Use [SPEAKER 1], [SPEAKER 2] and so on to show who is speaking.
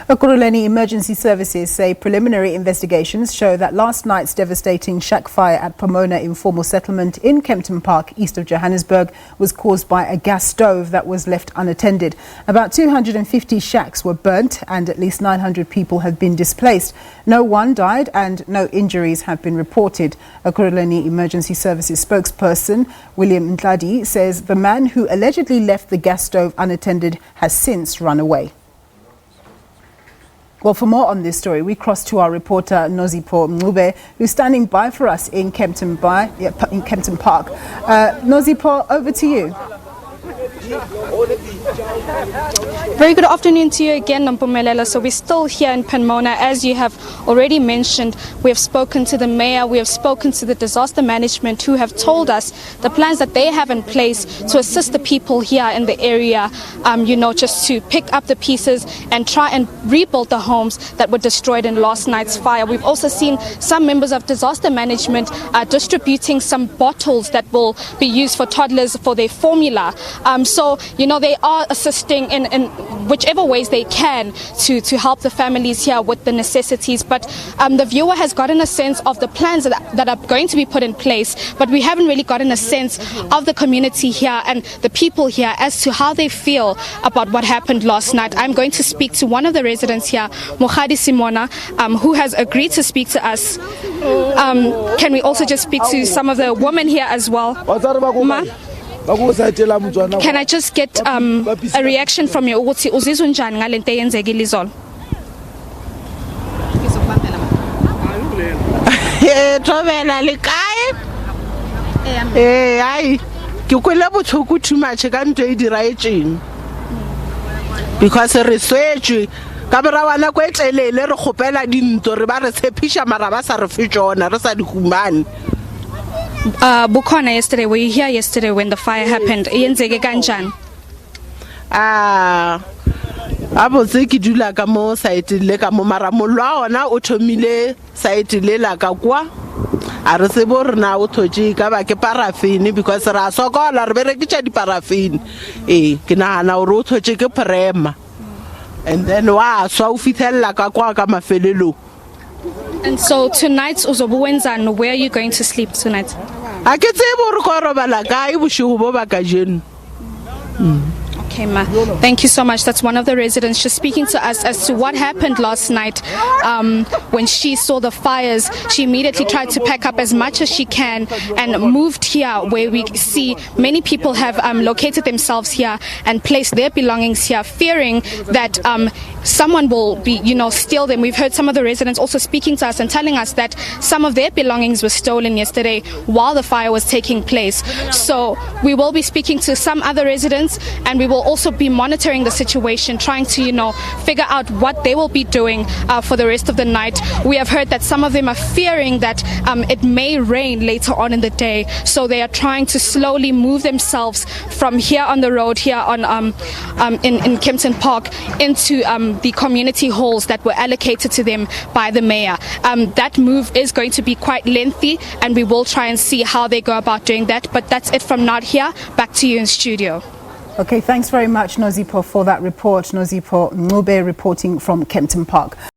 [SPEAKER 1] Ekurhuleni Emergency Services say preliminary investigations show that last night's devastating shack fire at Pomona Informal Settlement in Kempton Park, east of Johannesburg, was caused by a gas stove that was left unattended. About 250 shacks were burnt and at least 900 people have been displaced. No one died and no injuries have been reported. Ekurhuleni Emergency Services spokesperson William Ntladi says the man who allegedly left the gas stove unattended has since run away. Well, for more on this story, we cross to our reporter Nosipho Mncube, who's standing by for us in Kempton Park. Nosipho, over to you.
[SPEAKER 2] Very good afternoon to you again, Nampumelela. So we're still here in Pomona. As you have already mentioned, we have spoken to the mayor, we have spoken to the disaster management, who have told us the plans that they have in place to assist the people here in the area, just to pick up the pieces and try and rebuild the homes that were destroyed in last night's fire. We've also seen some members of disaster management distributing some bottles that will be used for toddlers for their formula. They are assisting in whichever ways they can to help the families here with the necessities. But the viewer has gotten a sense of the plans that are going to be put in place, but we haven't really gotten a sense of the community here and the people here as to how they feel about what happened last night. I'm going to speak to one of the residents here, Mohadi Simona, who has agreed to speak to us. Can we also just speak to some of the women here as well? Ma? Can I just get a reaction from you?
[SPEAKER 3] Because research kamerawana ko etlele re khopela dinto re ba re tshepisha mara ba sa re fitjona re sa di humane.
[SPEAKER 2] Bukhona, yesterday, were you here yesterday when the fire happened? Yenzeke kanjani?
[SPEAKER 3] Abotse ke dula ka mo site le ka mo mara molwa ona o thomile site le la ka kwa a re se bo rena o thoje ka ba ke paraffin because ra sokola re berekisa di paraffin ke nahana o ro thoje ke prema and then wa swa o fithella ka kwa ka mafelelo.
[SPEAKER 2] And so tonight, Uzobuwenzano, where are you going to sleep tonight? Okay, ma. Thank you so much. That's one of the residents just speaking to us as to what happened last night. When she saw the fires, she immediately tried to pack up as much as she can and moved here, where we see many people have located themselves here and placed their belongings here, fearing that someone will be, steal them. We've heard some of the residents also speaking to us and telling us that some of their belongings were stolen yesterday while the fire was taking place. So we will be speaking to some other residents, and we will also be monitoring the situation, trying to, figure out what they will be doing for the rest of the night. We have heard that some of them are fearing that it may rain later on in the day, so they are trying to slowly move themselves from here on the road here on in Kempton Park into the community halls that were allocated to them by the mayor. That move is going to be quite lengthy, and we will try and see how they go about doing that. But that's it from now here. Back to you in studio.
[SPEAKER 1] Okay, thanks very much, Nosipho, for that report. Nosipho Mncube reporting from Kempton Park.